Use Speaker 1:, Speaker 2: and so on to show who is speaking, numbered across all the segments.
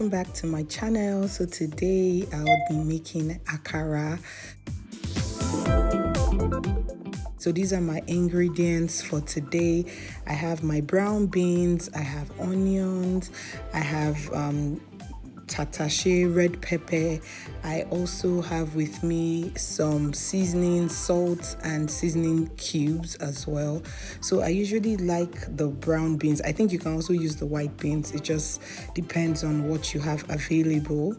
Speaker 1: welcome back to my channel. So today I'll be making akara. So these are my ingredients for today. I have my brown beans, I have onions, I have tatashe red pepper. I also have with me some seasoning, salt and seasoning cubes as well. So I usually like the brown beans. I think you can also use the white beans. It just depends on what you have available.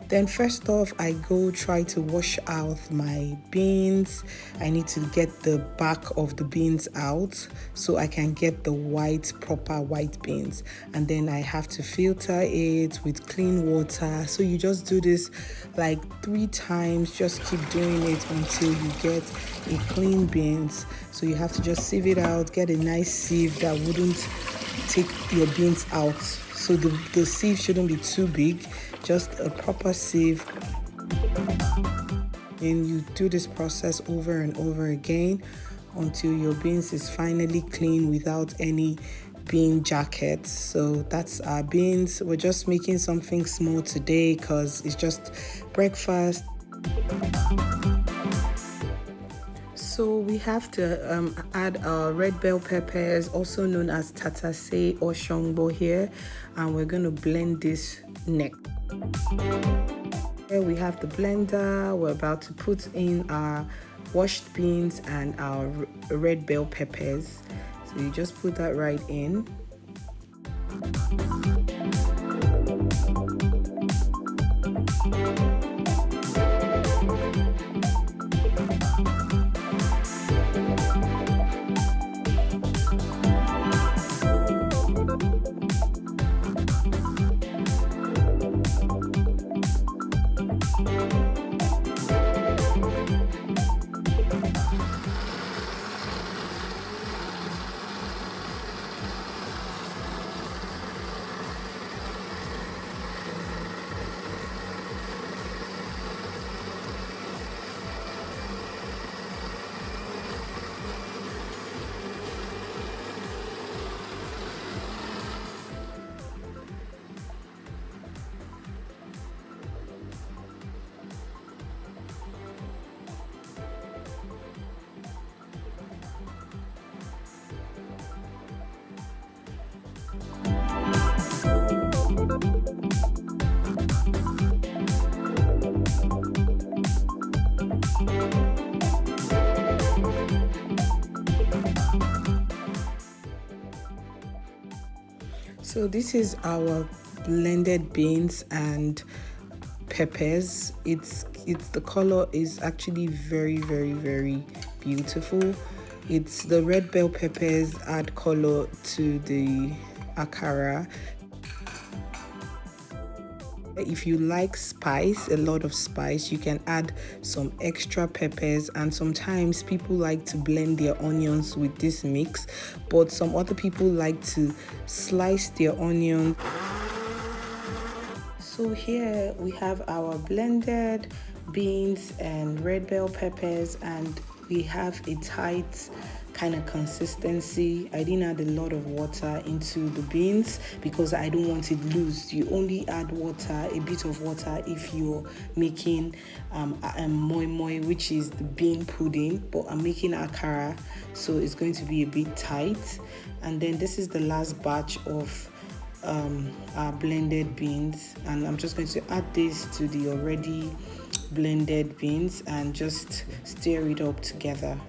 Speaker 1: Then first off, I go try to wash out my beans. I need to get the back of the beans out so I can get the white, proper white beans. And then I have to filter it with clean water. So you just do this like 3 times. Just keep doing it until you get a clean beans. So you have to just sieve it out, get a nice sieve that wouldn't take your beans out. So the sieve shouldn't be too big, just a proper sieve. And you do this process over and over again until your beans is finally clean without any bean jackets. So that's our beans. We're just making something small today because it's just breakfast. So we have to add our red bell peppers, also known as tatase or shongbo here, and we're going to blend this next. Here we have the blender. We're about to put in our washed beans and our red bell peppers. So you just put that right in. So this is our blended beans and peppers. It's the color is actually very beautiful. It's the red bell peppers add color to the akara. If you like spice, a lot of spice, you can add some extra peppers, and sometimes people like to blend their onions with this mix, but some other people like to slice their onion. So here we have our blended beans and red bell peppers, and we have a tight kind of consistency. I didn't add a lot of water into the beans because I don't want it loose. You only add water, a bit of water, if you're making moi moi, which is the bean pudding, but I'm making akara, so it's going to be a bit tight. And then this is the last batch of our blended beans, and I'm just going to add this to the already blended beans and just stir it up together.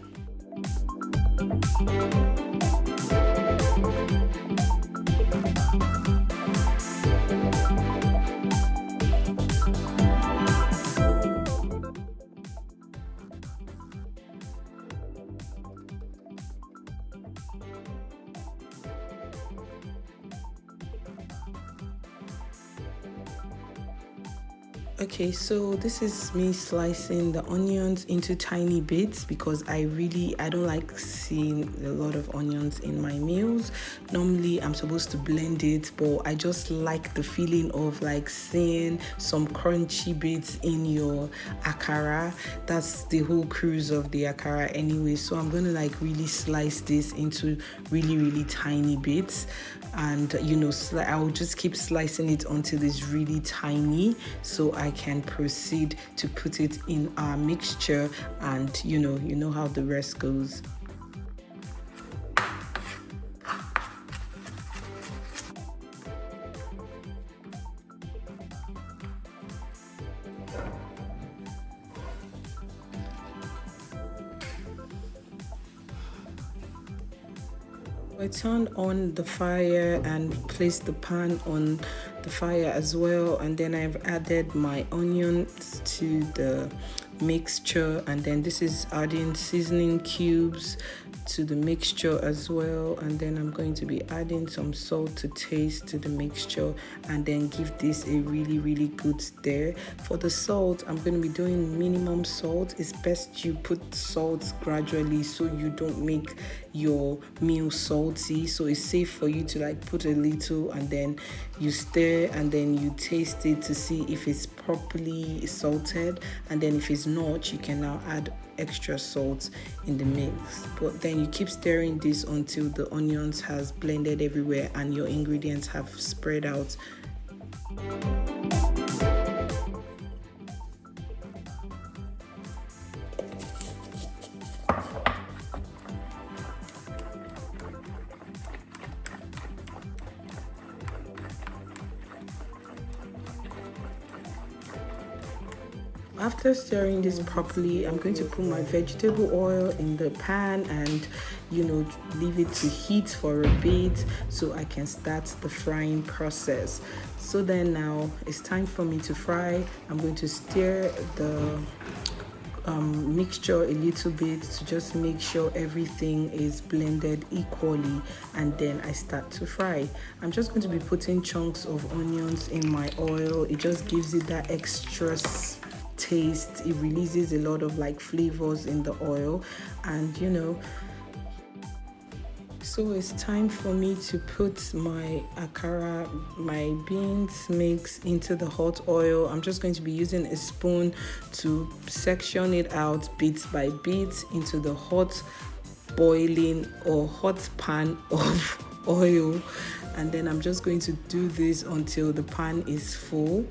Speaker 1: Okay, so this is me slicing the onions into tiny bits because I don't like seeing a lot of onions in my meals. Normally I'm supposed to blend it, but I just like the feeling of like seeing some crunchy bits in your akara. That's the whole cruise of the akara anyway. So I'm gonna like really slice this into really tiny bits, and I will just keep slicing it until it's really tiny, so I can proceed to put it in our mixture, and you know how the rest goes. I turned on the fire and placed the pan on the fire as well, and then I've added my onions to the mixture, and then this is adding seasoning cubes to the mixture as well, and then I'm going to be adding some salt to taste to the mixture, and then give this a really good stir. For the salt, I'm going to be doing minimum salt. It's best you put salt gradually so you don't make your meal salty, so it's safe for you to like put a little and then you stir and then you taste it to see if it's properly salted, and then if it's not, you can now add extra salt in the mix. But then you keep stirring this until the onions has blended everywhere and your ingredients have spread out. After stirring this properly, I'm going to put my vegetable oil in the pan and leave it to heat for a bit so I can start the frying process. So then now it's time for me to fry. I'm going to stir the mixture a little bit to just make sure everything is blended equally, and then I start to fry. I'm just going to be putting chunks of onions in my oil. It just gives it that extra taste. It releases a lot of like flavors in the oil, and so it's time for me to put my akara, my beans mix into the hot oil. I'm just going to be using a spoon to section it out bit by bit into the hot boiling or hot pan of oil, and then I'm just going to do this until the pan is full.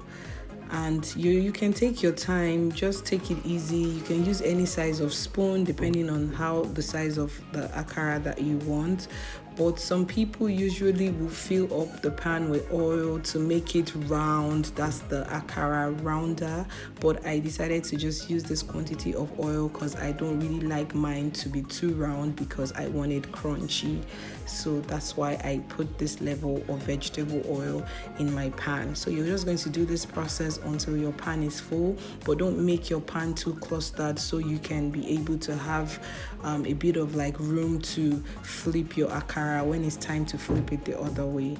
Speaker 1: And you can take your time, just take it easy. You can use any size of spoon depending on how the size of the akara that you want, but some people usually will fill up the pan with oil to make it round. That's the akara rounder, but I decided to just use this quantity of oil because I don't really like mine to be too round because I want it crunchy. So that's why I put this level of vegetable oil in my pan. So you're just going to do this process until your pan is full, but don't make your pan too clustered so you can be able to have a bit of like room to flip your akara when it's time to flip it the other way.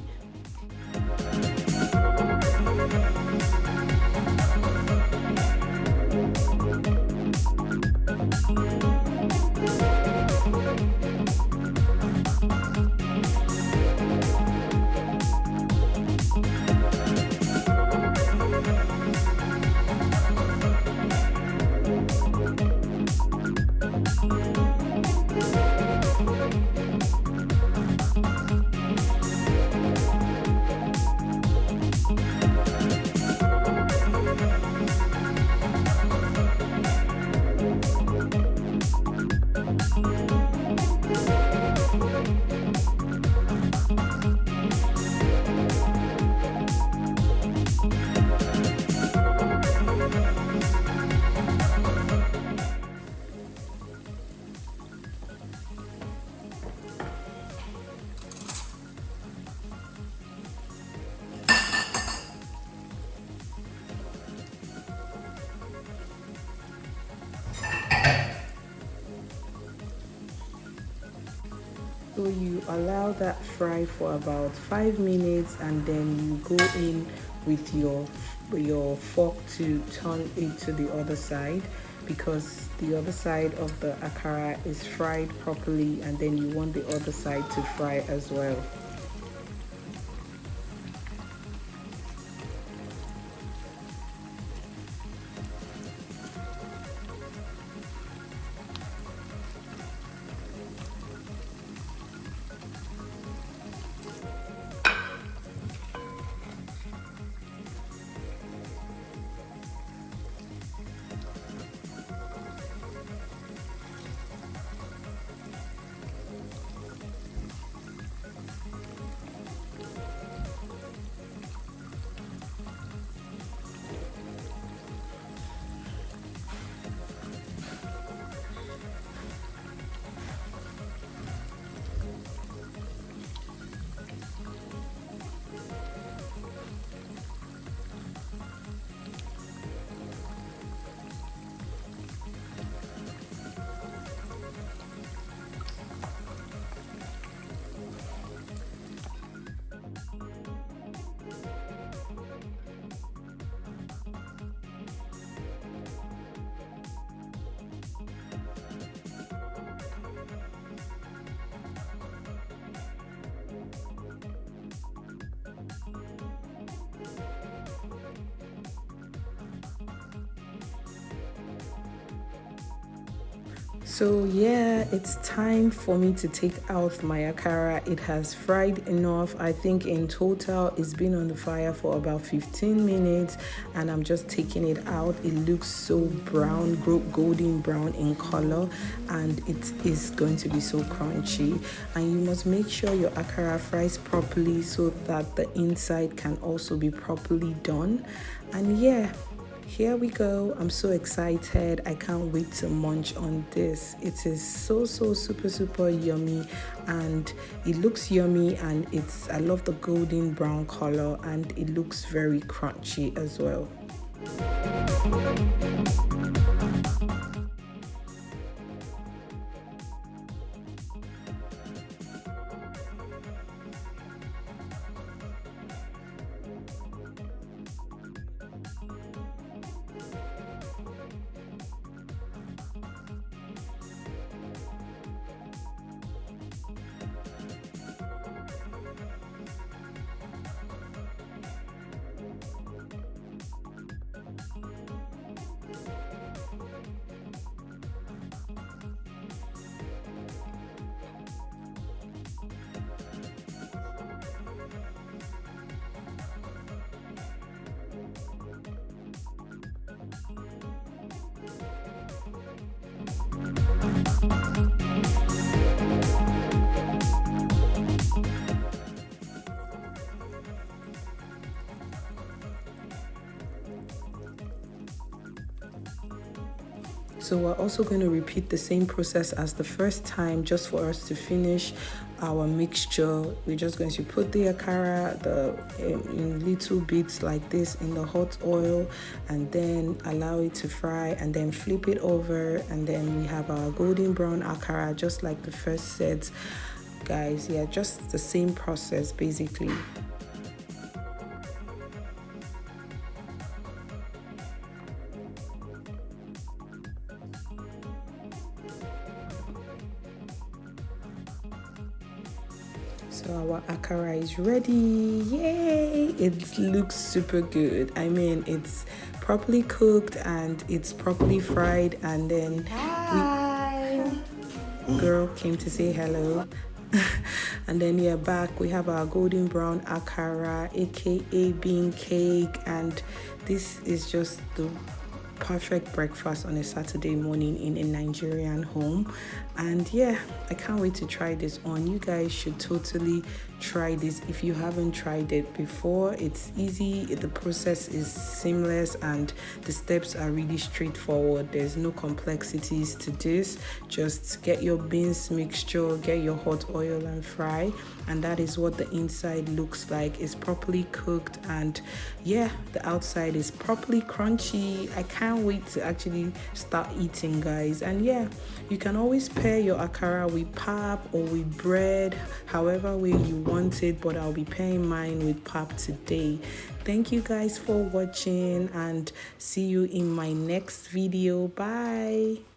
Speaker 1: So you allow that fry for about 5 minutes, and then you go in with your your fork to turn it to the other side, because the other side of the akara is fried properly, and then you want the other side to fry as well. So yeah, it's time for me to take out my akara. It has fried enough. I think in total it's been on the fire for about 15 minutes, and I'm just taking it out. It looks so brown, golden brown in color, and it is going to be so crunchy. And you must make sure your akara fries properly so that the inside can also be properly done. And yeah, here we go. I'm so excited. I can't wait to munch on this. It is so super yummy, and it looks yummy, and I love the golden brown color, and it looks very crunchy as well. So we're also going to repeat the same process as the first time, just for us to finish our mixture. We're just going to put the akara in little bits like this in the hot oil, and then allow it to fry, and then flip it over, and then we have our golden brown akara, just like the first set, guys. Yeah, just the same process basically. So our akara is ready. Yay! It looks super good. I mean, it's properly cooked and it's properly fried, and then girl came to say hello. And then yeah, back we have our golden brown akara, aka bean cake, and this is just the perfect breakfast on a Saturday morning in a Nigerian home. And yeah, I can't wait to try this on. You guys should totally try this if you haven't tried it before. It's easy, the process is seamless, and the steps are really straightforward. There's no complexities to this. Just get your beans mixture, get your hot oil and fry, and that is what the inside looks like. It's properly cooked, and yeah, the outside is properly crunchy. I can't can't wait to actually start eating, guys. And yeah, you can always pair your akara with pap or with bread, however way you want it, but I'll be pairing mine with pap today. Thank you guys for watching, and see you in my next video. Bye.